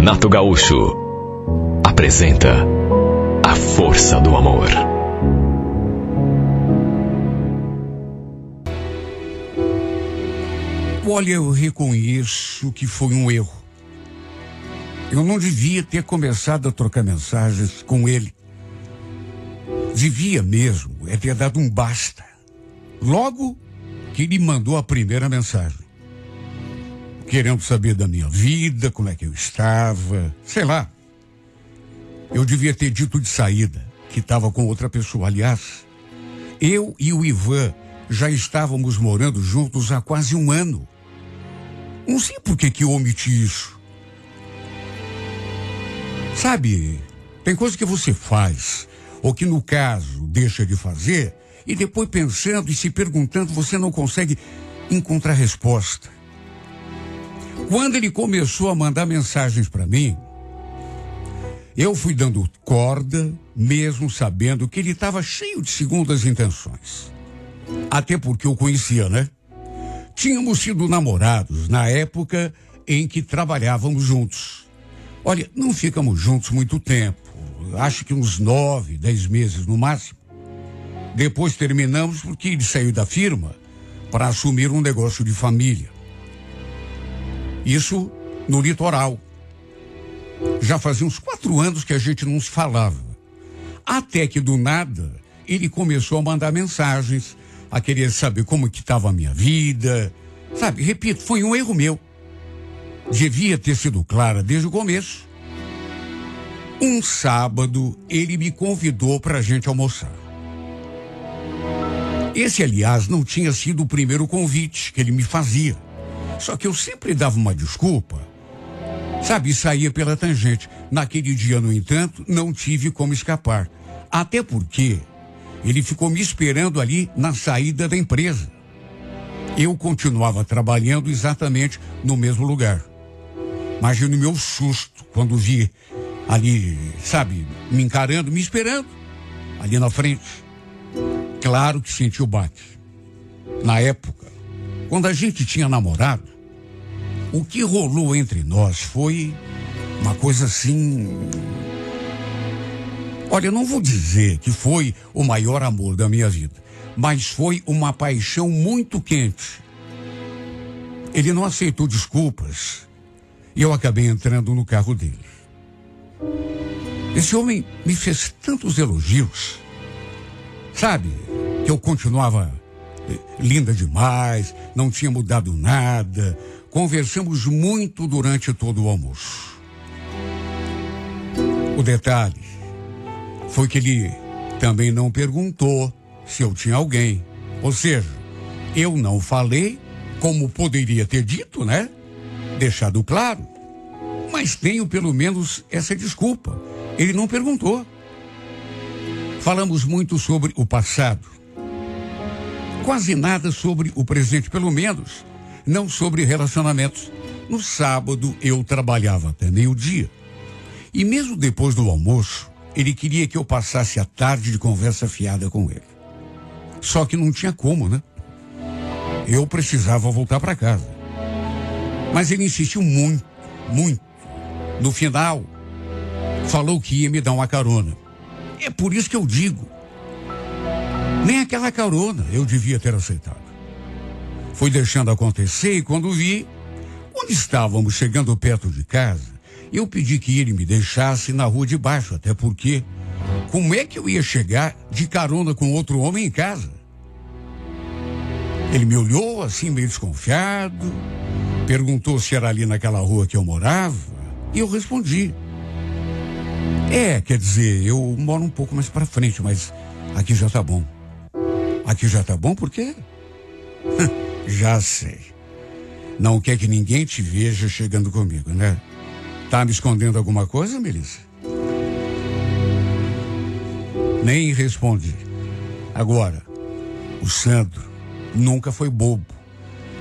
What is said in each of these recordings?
Renato Gaúcho apresenta A Força do Amor. Olha, eu reconheço que foi um erro. Eu não devia ter começado a trocar mensagens com ele. Devia mesmo ter dado um basta. Logo que ele mandou a primeira mensagem. Querendo saber da minha vida, como é que eu estava, sei lá. Eu devia ter dito de saída que estava com outra pessoa. Aliás, eu e o Ivan já estávamos morando juntos há quase um ano. Não sei por que eu omiti isso. Sabe, tem coisa que você faz, ou que no caso deixa de fazer, e depois pensando e se perguntando, você não consegue encontrar resposta. Quando ele começou a mandar mensagens para mim, eu fui dando corda, mesmo sabendo que ele estava cheio de segundas intenções. Até porque eu conhecia, né? Tínhamos sido namorados na época em que trabalhávamos juntos. Olha, não ficamos juntos muito tempo. Acho que uns 9, 10 meses no máximo. Depois terminamos porque ele saiu da firma para assumir um negócio de família. Isso no litoral. Já fazia uns 4 anos que a gente não se falava. Até que do nada ele começou a mandar mensagens, a querer saber como que estava a minha vida. Sabe, repito, foi um erro meu. Devia ter sido clara desde o começo. Um sábado ele me convidou para a gente almoçar. Esse, aliás, não tinha sido o primeiro convite que ele me fazia. Só que eu sempre dava uma desculpa, sabe, saía pela tangente. Naquele dia, no entanto, não tive como escapar. Até porque ele ficou me esperando ali na saída da empresa. Eu continuava trabalhando exatamente no mesmo lugar. Imagina o meu susto quando vi ali, sabe, me encarando, me esperando ali na frente. Claro que senti o baque. Na época, quando a gente tinha namorado, o que rolou entre nós foi uma coisa assim... Olha, eu não vou dizer que foi o maior amor da minha vida, mas foi uma paixão muito quente. Ele não aceitou desculpas e eu acabei entrando no carro dele. Esse homem me fez tantos elogios, sabe, que eu continuava linda demais, não tinha mudado nada. Conversamos muito durante todo o almoço. O detalhe foi que ele também não perguntou se eu tinha alguém. Ou seja, eu não falei, como poderia ter dito, né? Deixado claro. Mas tenho pelo menos essa desculpa. Ele não perguntou. Falamos muito sobre o passado. Quase nada sobre o presente, pelo menos não sobre relacionamentos. No sábado eu trabalhava até meio-dia. E mesmo depois do almoço, ele queria que eu passasse a tarde de conversa fiada com ele. Só que não tinha como, né? Eu precisava voltar para casa. Mas ele insistiu muito, muito. No final, falou que ia me dar uma carona. É por isso que eu digo, nem aquela carona eu devia ter aceitado. Fui deixando acontecer e quando estávamos chegando perto de casa, eu pedi que ele me deixasse na rua de baixo, até porque como é que eu ia chegar de carona com outro homem em casa? Ele me olhou assim meio desconfiado, perguntou se era ali naquela rua que eu morava e eu respondi. Quer dizer, eu moro um pouco mais para frente, mas aqui já tá bom. Aqui já tá bom por quê? Já sei. Não quer que ninguém te veja chegando comigo, né? Tá me escondendo alguma coisa, Melissa? Nem respondi. Agora, o Sandro nunca foi bobo.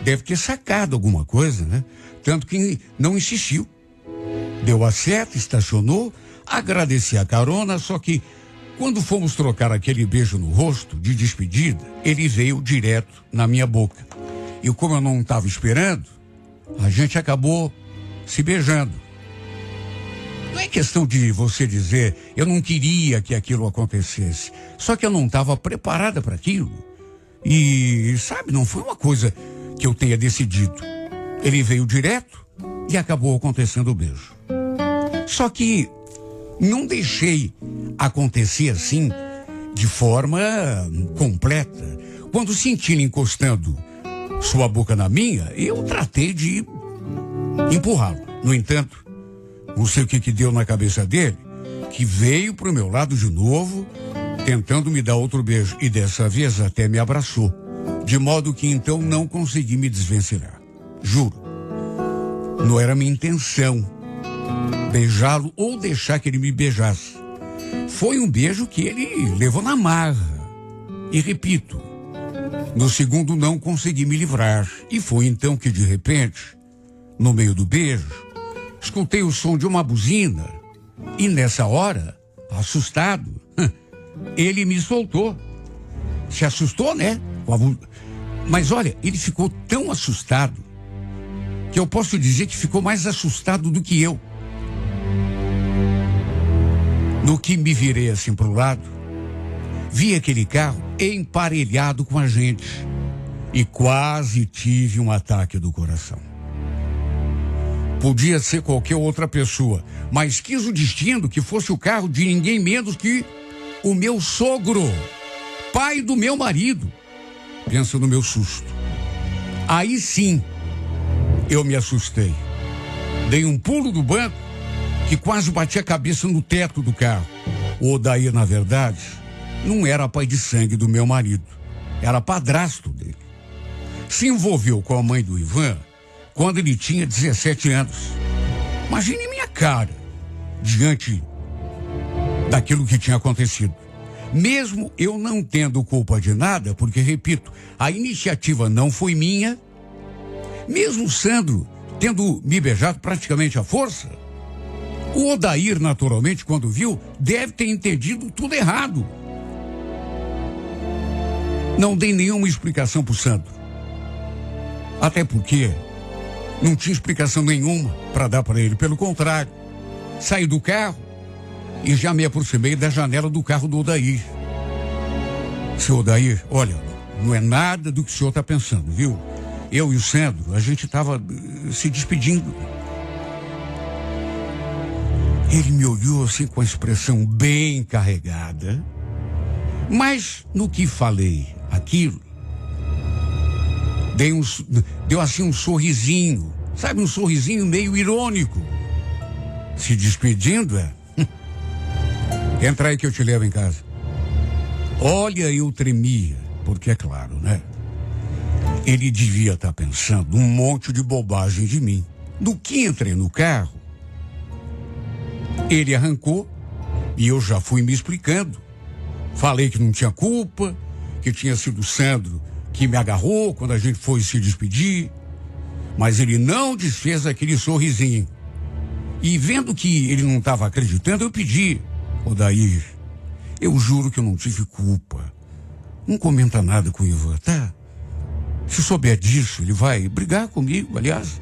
Deve ter sacado alguma coisa, né? Tanto que não insistiu. Deu a seta, estacionou, agradeci a carona, só que quando fomos trocar aquele beijo no rosto de despedida, ele veio direto na minha boca. E como eu não estava esperando, a gente acabou se beijando. Não é questão de você dizer, eu não queria que aquilo acontecesse. Só que eu não estava preparada para aquilo. E, sabe, não foi uma coisa que eu tenha decidido. Ele veio direto e acabou acontecendo o beijo. Só que não deixei acontecer assim, de forma completa. Quando senti ele encostando sua boca na minha, eu tratei de empurrá-lo. No entanto, não sei o que deu na cabeça dele, que veio pro meu lado de novo, tentando me dar outro beijo. E dessa vez até me abraçou. De modo que então não consegui me desvencilhar. Juro. Não era minha intenção beijá-lo ou deixar que ele me beijasse. Foi um beijo que ele levou na marra. E repito, no segundo não consegui me livrar. E foi então que de repente, no meio do beijo, escutei o som de uma buzina. E nessa hora, assustado, ele me soltou. Se assustou, né? Mas olha, ele ficou tão assustado que eu posso dizer que ficou mais assustado do que eu. No que me virei assim pro lado, vi aquele carro emparelhado com a gente e quase tive um ataque do coração. Podia ser qualquer outra pessoa, mas quis o destino que fosse o carro de ninguém menos que o meu sogro, pai do meu marido. Pensa no meu susto. Aí sim, eu me assustei. Dei um pulo do banco que quase bati a cabeça no teto do carro. O Odair, na verdade, não era pai de sangue do meu marido. Era padrasto dele. Se envolveu com a mãe do Ivan quando ele tinha 17 anos. Imagine minha cara diante daquilo que tinha acontecido. Mesmo eu não tendo culpa de nada, porque, repito, a iniciativa não foi minha, mesmo Sandro tendo me beijado praticamente à força, o Odair, naturalmente, quando viu, deve ter entendido tudo errado. Não dei nenhuma explicação pro Sandro. Até porque não tinha explicação nenhuma para dar para ele. Pelo contrário, saí do carro e já me aproximei da janela do carro do Odair. Seu Odair, olha, não é nada do que o senhor está pensando, viu? Eu e o Sandro, a gente estava se despedindo. Ele me olhou assim com a expressão bem carregada, mas no que falei aquilo, deu assim um sorrisinho, sabe, um sorrisinho meio irônico. Se despedindo, entra aí que eu te levo em casa. Olha, eu tremia, porque é claro, né? Ele devia estar pensando um monte de bobagem de mim. Do que entrei no carro, ele arrancou e eu já fui me explicando. Falei que não tinha culpa, que tinha sido o Sandro que me agarrou quando a gente foi se despedir. Mas ele não desfez aquele sorrisinho. E vendo que ele não estava acreditando, eu pedi: Odair, eu juro que eu não tive culpa. Não comenta nada com o Ivan, tá? Se souber disso, ele vai brigar comigo. Aliás,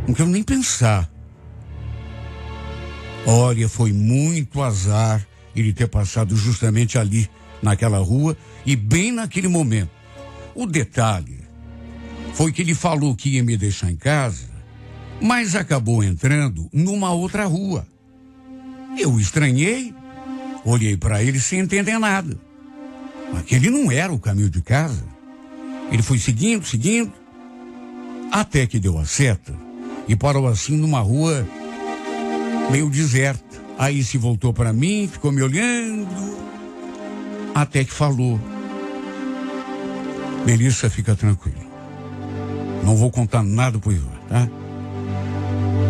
não quero nem pensar. Olha, foi muito azar ele ter passado justamente ali, naquela rua, e bem naquele momento. O detalhe foi que ele falou que ia me deixar em casa, mas acabou entrando numa outra rua. Eu estranhei, olhei para ele sem entender nada. Aquele não era o caminho de casa. Ele foi seguindo, até que deu a seta e parou assim numa rua meio deserta. Aí se voltou para mim, ficou me olhando, até que falou: Melissa, fica tranquilo. Não vou contar nada pro Ivan, tá?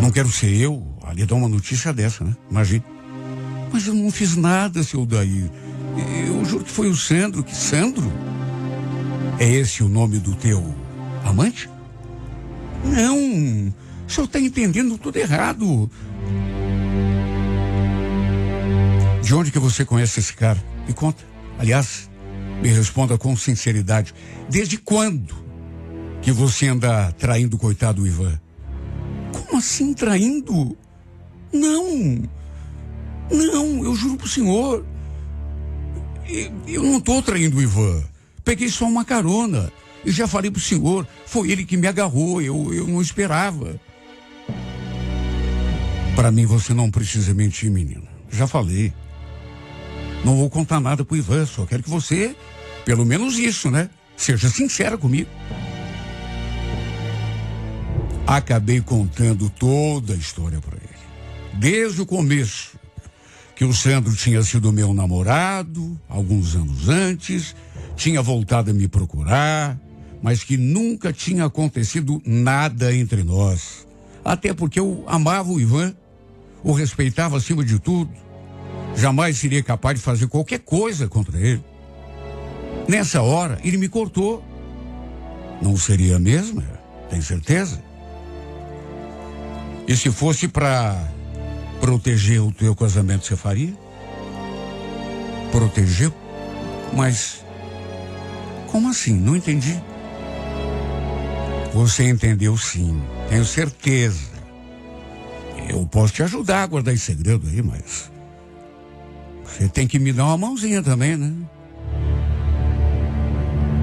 Não quero ser eu a lhe dar uma notícia dessa, né? Imagina. Mas eu não fiz nada, seu Odair. Eu juro que foi o Sandro. Que Sandro? É esse o nome do teu amante? Não, o senhor está entendendo tudo errado. De onde que você conhece esse cara? Me conta. Aliás, me responda com sinceridade. Desde quando que você anda traindo o coitado Ivan? Como assim traindo? Não, Não, eu juro pro senhor. Eu não tô traindo o Ivan. Peguei só uma carona. E já falei pro senhor, foi ele que me agarrou, eu não esperava. Para mim você não precisa mentir, menina. Já falei. Não vou contar nada pro Ivan, só quero que você, pelo menos isso, né? Seja sincera comigo. Acabei contando toda a história para ele. Desde o começo, que o Sandro tinha sido meu namorado, alguns anos antes, tinha voltado a me procurar, mas que nunca tinha acontecido nada entre nós. Até porque eu amava o Ivan, o respeitava acima de tudo. Jamais seria capaz de fazer qualquer coisa contra ele. Nessa hora, ele me cortou. Não seria mesmo? Tem certeza? E se fosse para proteger o teu casamento, você faria? Proteger? Mas como assim? Não entendi. Você entendeu sim, tenho certeza. Eu posso te ajudar a guardar esse segredo aí, mas você tem que me dar uma mãozinha também, né?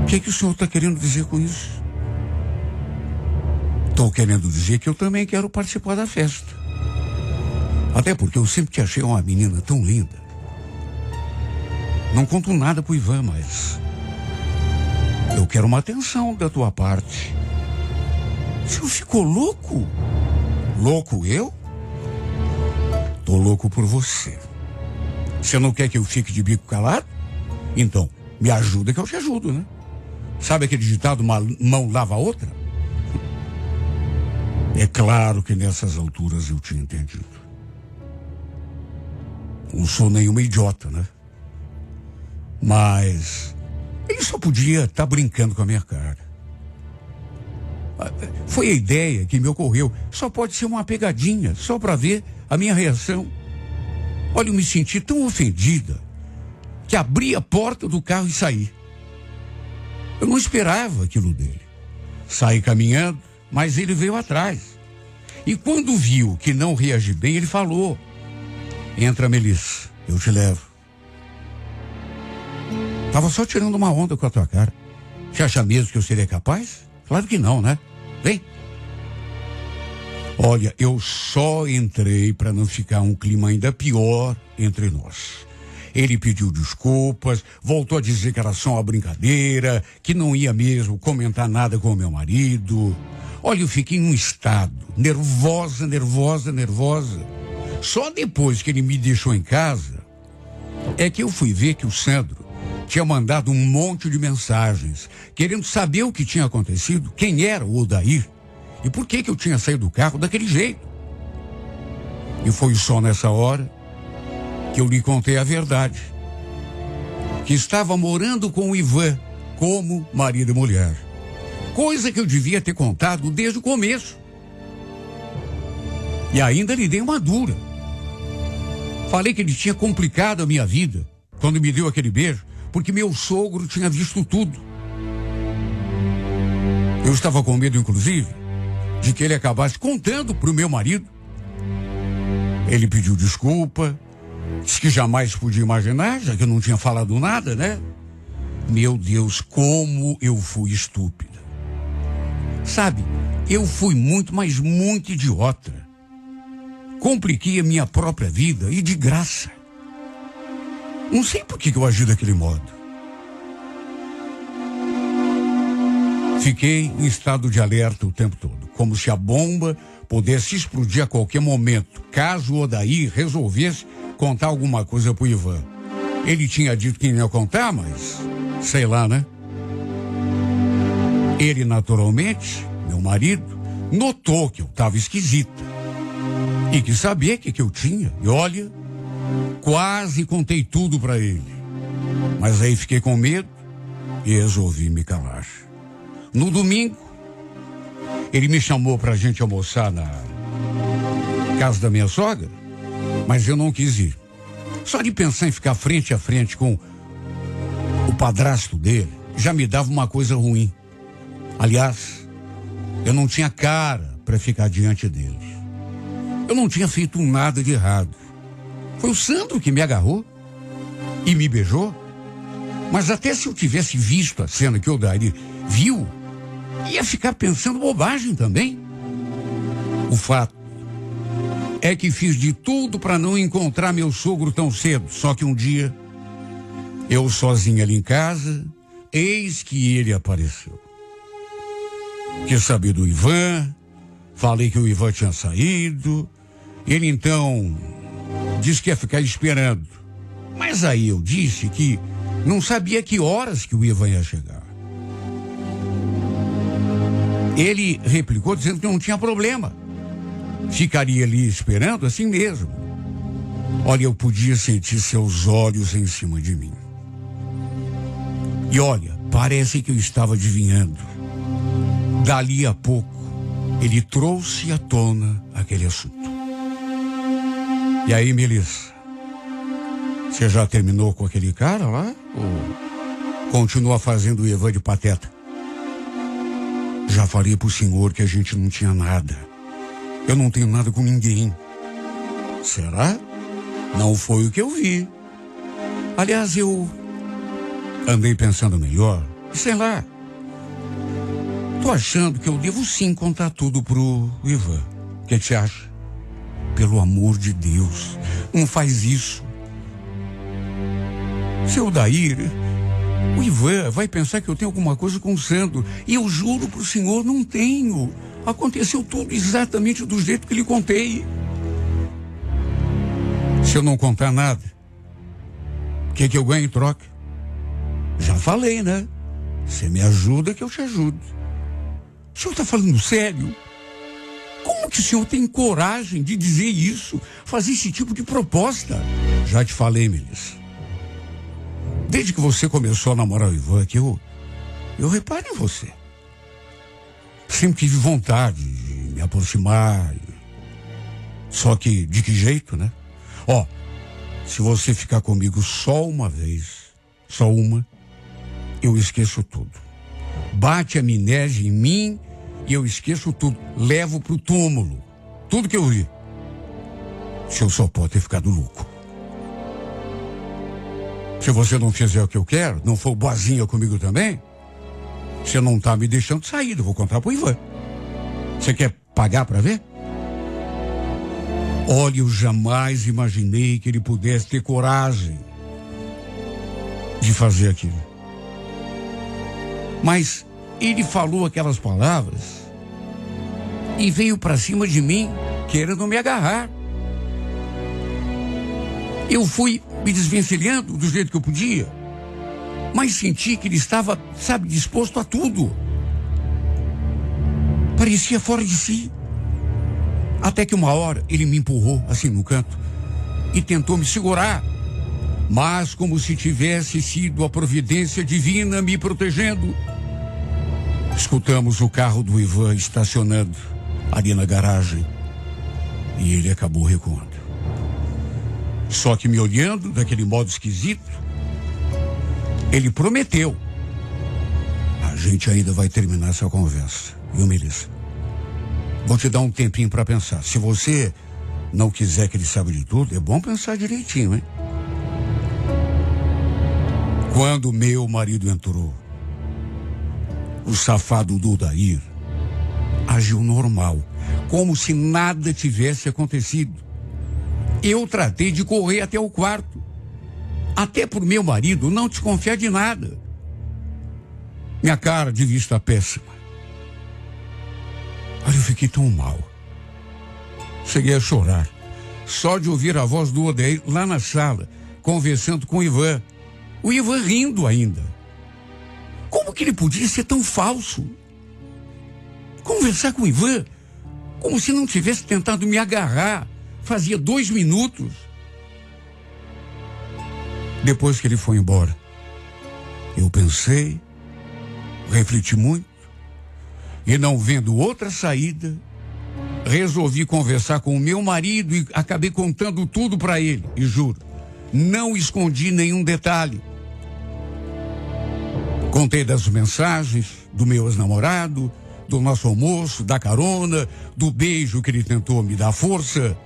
O que o senhor está querendo dizer com isso? Estou querendo dizer que eu também quero participar da festa. Até porque eu sempre te achei uma menina tão linda. Não conto nada pro Ivan, mas eu quero uma atenção da tua parte. O senhor ficou louco? Louco eu? Tô louco por você. Você não quer que eu fique de bico calado? Então, me ajuda que eu te ajudo, né? Sabe aquele ditado, uma mão lava a outra? É claro que nessas alturas eu tinha entendido. Não sou nenhuma idiota, né? Mas ele só podia estar brincando com a minha cara. Foi a ideia que me ocorreu. Só pode ser uma pegadinha, só para ver a minha reação. Olha, eu me senti tão ofendida que abri a porta do carro e saí. Eu não esperava aquilo dele. Saí caminhando, mas ele veio atrás. E quando viu que não reagi bem, ele falou: entra, Melissa, eu te levo. Tava só tirando uma onda com a tua cara. Você acha mesmo que eu seria capaz? Claro que não, né? Vem. Olha, eu só entrei para não ficar um clima ainda pior entre nós. Ele pediu desculpas, voltou a dizer que era só uma brincadeira, que não ia mesmo comentar nada com o meu marido. Olha, eu fiquei num estado, nervosa. Só depois que ele me deixou em casa, é que eu fui ver que o Sandro tinha mandado um monte de mensagens, querendo saber o que tinha acontecido, quem era o Odair e por que eu tinha saído do carro daquele jeito. E foi só nessa hora que eu lhe contei a verdade. Que estava morando com o Ivan como marido e mulher. Coisa que eu devia ter contado desde o começo. E ainda lhe dei uma dura. Falei que ele tinha complicado a minha vida quando me deu aquele beijo, porque meu sogro tinha visto tudo. Eu estava com medo, inclusive, de que ele acabasse contando para o meu marido. Ele pediu desculpa, disse que jamais podia imaginar, já que eu não tinha falado nada, né? Meu Deus, como eu fui estúpida. Sabe, eu fui muito, mas muito idiota. Compliquei a minha própria vida e de graça. Não sei por que eu agi daquele modo. Fiquei em estado de alerta o tempo todo, como se a bomba pudesse explodir a qualquer momento, caso o Odair resolvesse contar alguma coisa pro Ivan. Ele tinha dito que não ia contar, mas sei lá, né? Ele, naturalmente, meu marido, notou que eu estava esquisita e que sabia o que eu tinha. E olha, quase contei tudo para ele. Mas aí fiquei com medo e resolvi me calar. No domingo, ele me chamou pra gente almoçar na casa da minha sogra, mas eu não quis ir. Só de pensar em ficar frente a frente com o padrasto dele, já me dava uma coisa ruim. Aliás, eu não tinha cara para ficar diante dele. Eu não tinha feito nada de errado. Foi o Sandro que me agarrou e me beijou. Mas até se eu tivesse visto a cena que o Odair viu, ia ficar pensando bobagem também. O fato é que fiz de tudo para não encontrar meu sogro tão cedo. Só que um dia, eu sozinho ali em casa, eis que ele apareceu. Quis saber do Ivan, falei que o Ivan tinha saído. Ele então disse que ia ficar esperando. Mas aí eu disse que não sabia que horas que o Ivan ia chegar. Ele replicou dizendo que não tinha problema. Ficaria ali esperando assim mesmo. Olha, eu podia sentir seus olhos em cima de mim. E olha, parece que eu estava adivinhando. Dali a pouco, ele trouxe à tona aquele assunto. E aí, Melissa, você já terminou com aquele cara lá? Ou continua fazendo o Ivan de pateta? Já falei pro senhor que a gente não tinha nada. Eu não tenho nada com ninguém. Será? Não foi o que eu vi. Aliás, eu andei pensando melhor. Sei lá. Tô achando que eu devo sim contar tudo pro Ivan. O que você acha? Pelo amor de Deus, não faz isso. Seu Odair, o Ivan vai pensar que eu tenho alguma coisa com o Sandro. E eu juro pro senhor, não tenho. Aconteceu tudo exatamente do jeito que lhe contei. Se eu não contar nada, o que eu ganho em troca? Já falei, né? Você me ajuda que eu te ajudo. O senhor está falando sério? Como que o senhor tem coragem de dizer isso? Fazer esse tipo de proposta? Já te falei, Melissa. Desde que você começou a namorar o Ivan, que eu reparo em você. Sempre tive vontade de me aproximar. Só que, de que jeito, né? Ó, se você ficar comigo só uma vez, só uma, eu esqueço tudo. Bate a amnésia em mim e eu esqueço tudo. Levo pro túmulo. Tudo que eu vi. O senhor só pode ter ficado louco. Se você não fizer o que eu quero, não for boazinha comigo também, você não tá me deixando sair, eu vou contar pro Ivan. Você quer pagar pra ver? Olha, eu jamais imaginei que ele pudesse ter coragem de fazer aquilo. Mas ele falou aquelas palavras e veio pra cima de mim, querendo me agarrar. Eu fui me desvencilhando do jeito que eu podia, mas senti que ele estava, sabe, disposto a tudo. Parecia fora de si. Até que uma hora ele me empurrou assim no canto e tentou me segurar, mas como se tivesse sido a providência divina me protegendo. Escutamos o carro do Ivan estacionando ali na garagem e ele acabou recuando. Só que me olhando daquele modo esquisito, ele prometeu: a gente ainda vai terminar essa conversa, viu, Melissa? Vou te dar um tempinho para pensar. Se você não quiser que ele saiba de tudo, é bom pensar direitinho, hein? Quando meu marido entrou, o safado do Odair agiu normal, como se nada tivesse acontecido. Eu tratei de correr até o quarto, até por meu marido não desconfiar de nada. Minha cara devia estar péssima. Olha, eu fiquei tão mal. Cheguei a chorar, só de ouvir a voz do Odair lá na sala, conversando com o Ivan. O Ivan rindo ainda. Como que ele podia ser tão falso? Conversar com o Ivan como se não tivesse tentado me agarrar. Fazia 2 minutos. Depois que ele foi embora, eu pensei, refleti muito, e não vendo outra saída, resolvi conversar com o meu marido e acabei contando tudo para ele. E juro, não escondi nenhum detalhe. Contei das mensagens do meu ex-namorado, do nosso almoço, da carona, do beijo que ele tentou me dar força.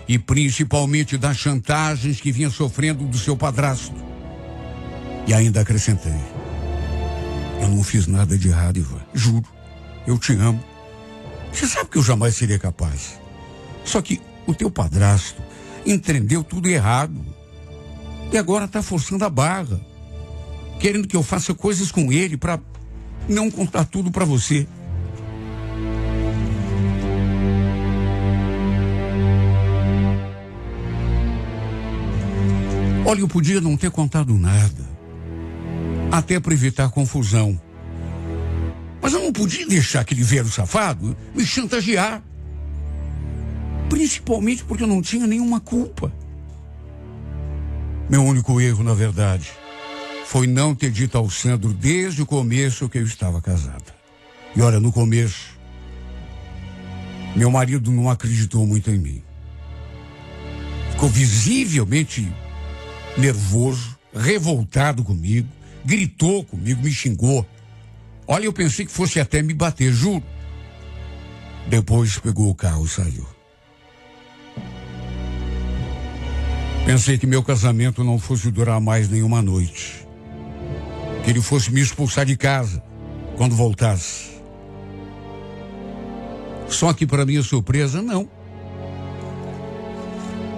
e principalmente das chantagens que vinha sofrendo do seu padrasto. E ainda acrescentei: eu não fiz nada de errado, Ivan. Juro, eu te amo. Você sabe que eu jamais seria capaz. Só que o teu padrasto entendeu tudo errado. E agora está forçando a barra, querendo que eu faça coisas com ele para não contar tudo para você. Olha, eu podia não ter contado nada, até para evitar confusão. Mas eu não podia deixar aquele velho safado me chantagear. Principalmente porque eu não tinha nenhuma culpa. Meu único erro, na verdade, foi não ter dito ao Sandro desde o começo que eu estava casada. E olha, no começo, meu marido não acreditou muito em mim. Ficou visivelmente nervoso, revoltado comigo, gritou comigo, me xingou. Olha, eu pensei que fosse até me bater, juro. Depois pegou o carro e saiu. Pensei que meu casamento não fosse durar mais nenhuma noite. Que ele fosse me expulsar de casa quando voltasse. Só que, para minha surpresa, não.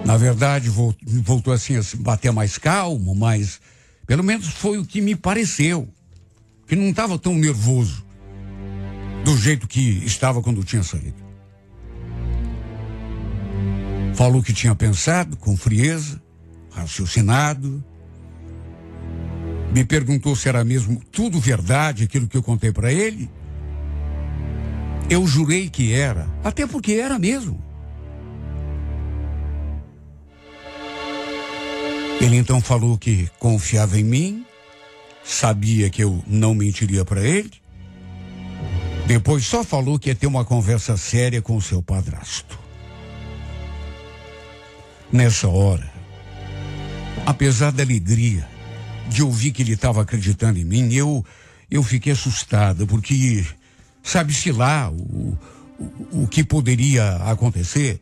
Na verdade, voltou assim a se bater mais calmo, mas pelo menos foi o que me pareceu. Que não estava tão nervoso do jeito que estava quando tinha saído. Falou que tinha pensado com frieza, raciocinado. Me perguntou se era mesmo tudo verdade aquilo que eu contei para ele. Eu jurei que era, até porque era mesmo. Ele então falou que confiava em mim, sabia que eu não mentiria para ele. Depois só falou que ia ter uma conversa séria com o seu padrasto. Nessa hora, apesar da alegria de ouvir que ele estava acreditando em mim, eu fiquei assustada, porque sabe-se lá o que poderia acontecer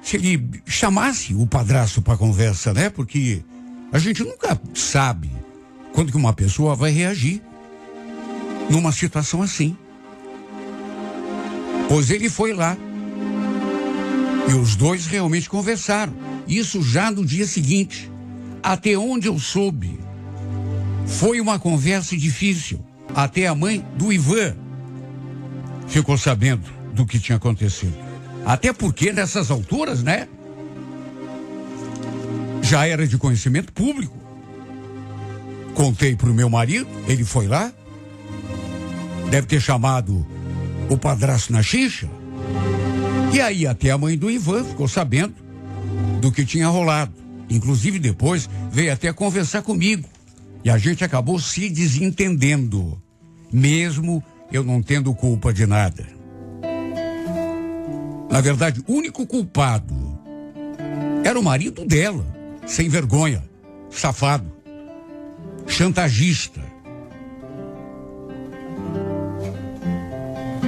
se ele chamasse o padrasto para conversa, né? Porque a gente nunca sabe quando que uma pessoa vai reagir numa situação assim. Pois ele foi lá e os dois realmente conversaram. Isso já no dia seguinte. Até onde eu soube, foi uma conversa difícil. Até a mãe do Ivan ficou sabendo do que tinha acontecido. Até porque nessas alturas, né? Já era de conhecimento público. Contei pro meu marido, ele foi lá. Deve ter chamado o padrasto na xixa. E aí até a mãe do Ivan ficou sabendo do que tinha rolado. Inclusive depois veio até conversar comigo. E a gente acabou se desentendendo, mesmo eu não tendo culpa de nada. Na verdade, o único culpado era o marido dela, sem vergonha, safado, chantagista.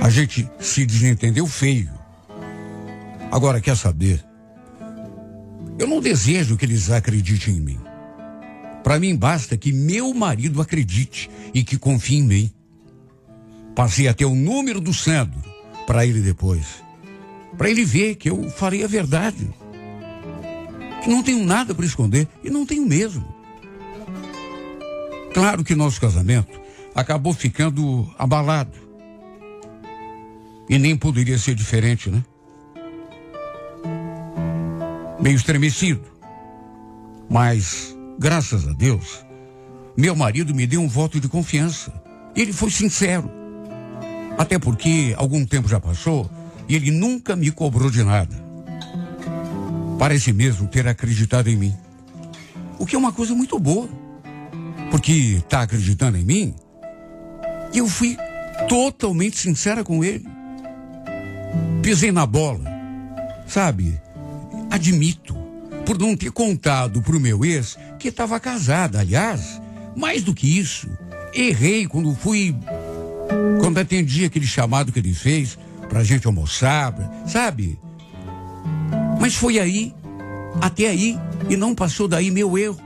A gente se desentendeu feio. Agora, quer saber? Eu não desejo que eles acreditem em mim. Para mim, basta que meu marido acredite e que confie em mim. Passei até o número do Sandro para ele depois. Para ele ver que eu farei a verdade. Que não tenho nada para esconder e não tenho mesmo. Claro que nosso casamento acabou ficando abalado. E nem poderia ser diferente, né? Meio estremecido. Mas, graças a Deus, meu marido me deu um voto de confiança. Ele foi sincero. Até porque algum tempo já passou e ele nunca me cobrou de nada. Parece mesmo ter acreditado em mim. O que é uma coisa muito boa. Porque está acreditando em mim e eu fui totalmente sincera com ele. Pisei na bola, sabe? Admito, por não ter contado pro meu ex que estava casada. Aliás, mais do que isso, errei quando atendi aquele chamado que ele fez pra gente almoçar, sabe? Mas foi aí, até aí, e não passou daí meu erro.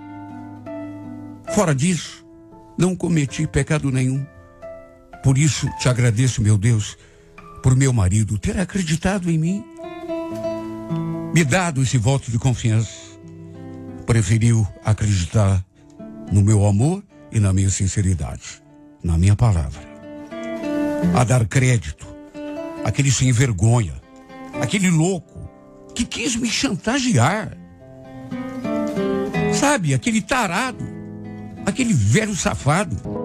Fora disso, não cometi pecado nenhum. Por isso, te agradeço, meu Deus, por meu marido ter acreditado em mim, me dado esse voto de confiança. Preferiu acreditar no meu amor e na minha sinceridade, na minha palavra. A dar crédito àquele sem vergonha, aquele louco que quis me chantagear. Sabe, aquele tarado, aquele velho safado.